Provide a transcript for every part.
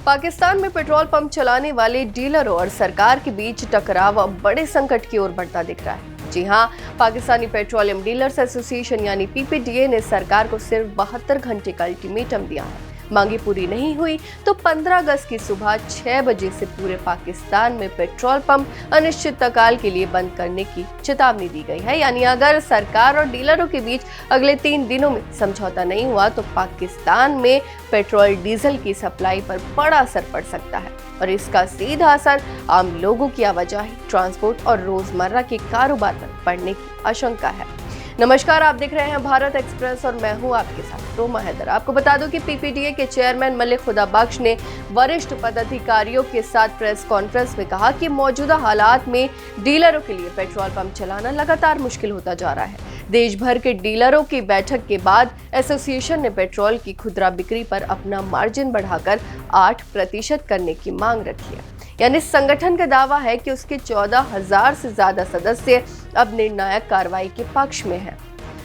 पाकिस्तान में petrol pump चलाने वाले डीलरों और सरकार के बीच टकराव अब बड़े संकट की ओर बढ़ता दिख रहा है। जी हां, पाकिस्तानी पेट्रोलियम डीलर्स एसोसिएशन यानी पीपीडीए ने सरकार को सिर्फ 72 घंटे का अल्टीमेटम दिया है। मांगी पूरी नहीं हुई तो 15 अगस्त की सुबह 6 बजे से पूरे पाकिस्तान में पेट्रोल पंप अनिश्चितकाल के लिए बंद करने की चेतावनी दी गई है। यानी अगर सरकार और डीलरों के बीच अगले 3 दिनों में समझौता नहीं हुआ तो पाकिस्तान में पेट्रोल डीजल की सप्लाई पर बड़ा असर पड़ सकता है और इसका सीधा असर आम लोगों की आवाजाही, ट्रांसपोर्ट और रोजमर्रा के कारोबार पर पड़ने की आशंका है। नमस्कार, आप देख रहे हैं भारत एक्सप्रेस और मैं हूं आपके साथ रोमा हैदर। आपको बता दूं कि पीपीडीए के चेयरमैन मलिक खुदा बख्श ने वरिष्ठ पदाधिकारियों के साथ प्रेस कॉन्फ्रेंस में कहा कि मौजूदा हालात में डीलरों के लिए पेट्रोल पंप चलाना लगातार मुश्किल होता जा रहा है। देश भर के डीलरों की बैठक के बाद एसोसिएशन ने पेट्रोल की खुदरा बिक्री पर अपना मार्जिन बढ़ाकर 8% करने की मांग रखी है। यानी संगठन का दावा है कि उसके 14,000 से ज्यादा सदस्य अब निर्णायक कार्रवाई के पक्ष में हैं।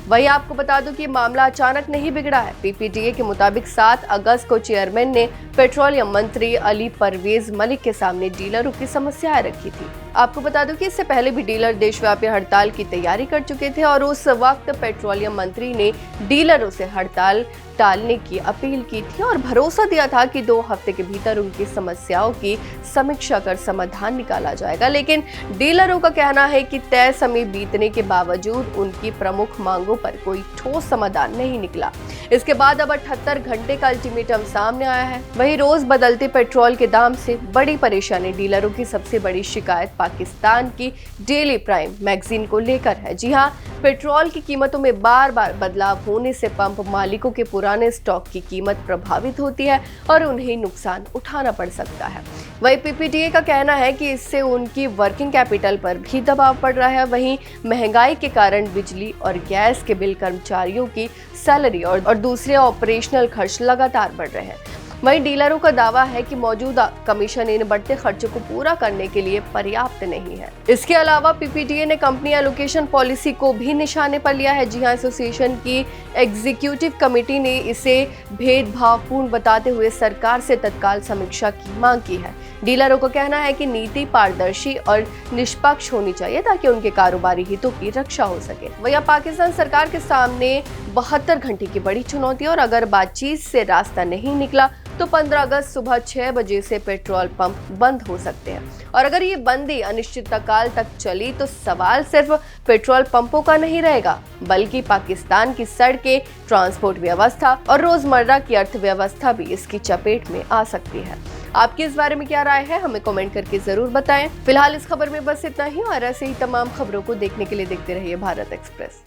वहीं आपको बता दूं कि मामला अचानक नहीं बिगड़ा है। पीपीडीए के मुताबिक 7 अगस्त को चेयरमैन ने पेट्रोलियम मंत्री अली परवेज मलिक के सामने डीलरों की समस्याएं रखी थी। आपको बता दूं कि इससे पहले भी डीलर देशव्यापी हड़ताल की तैयारी कर चुके थे और उस वक्त पेट्रोलियम मंत्री ने डीलरों से हड़ताल टालने की अपील की थी और भरोसा दिया था कि 2 हफ्ते के भीतर उनकी समस्याओं की समीक्षा कर समाधान निकाला जाएगा। लेकिन डीलरों का कहना है कि तय समय बीतने के बावजूद उनकी प्रमुख मांगों पर कोई ठोस समाधान नहीं निकला। इसके बाद अब 78 घंटे का अल्टीमेटम सामने आया है। वहीं रोज बदलते पेट्रोल के दाम से बड़ी परेशानी डीलरों की सबसे बड़ी शिकायत पाकिस्तान की डेली प्राइम मैगजीन को लेकर है। जी हाँ, पेट्रोल की कीमतों में बार बार बदलाव होने से पंप मालिकों के पुराने स्टॉक की कीमत प्रभावित होती है और उन्हें नुकसान उठाना पड़ सकता है। वहीं पीपीडीए का कहना है कि इससे उनकी वर्किंग कैपिटल पर भी दबाव पड़ रहा है। वहीं महंगाई के कारण बिजली और गैस के बिल, कर्मचारियों की सैलरी और दूसरे ऑपरेशनल खर्च लगातार बढ़ रहे हैं। वहीं डीलरों का दावा है कि मौजूदा कमीशन इन बढ़ते खर्चों को पूरा करने के लिए पर्याप्त नहीं है। इसके अलावा पीपीडीए ने कंपनी एलोकेशन पॉलिसी को भी निशाने पर लिया है। जी हां, एसोसिएशन की एग्जीक्यूटिव कमेटी ने इसे भेदभावपूर्ण बताते हुए सरकार से तत्काल समीक्षा की मांग की है। डीलरों का कहना है कि नीति पारदर्शी और निष्पक्ष होनी चाहिए ताकि उनके कारोबारी हितों की रक्षा हो सके। वहीं पाकिस्तान सरकार के सामने 72 घंटे की बड़ी चुनौती और अगर बातचीत से रास्ता नहीं निकला तो 15 अगस्त सुबह 6 बजे से पेट्रोल पंप बंद हो सकते हैं। और अगर ये बंदी अनिश्चितकाल तक चली तो सवाल सिर्फ पेट्रोल पंपों का नहीं रहेगा बल्कि पाकिस्तान की सड़कें, ट्रांसपोर्ट व्यवस्था और रोजमर्रा की अर्थव्यवस्था भी इसकी चपेट में आ सकती है। आपकी इस बारे में क्या राय है, हमें कमेंट करके जरूर बताएं। फिलहाल इस खबर में बस इतना ही और ऐसे ही तमाम खबरों को देखने के लिए देखते रहिए भारत एक्सप्रेस।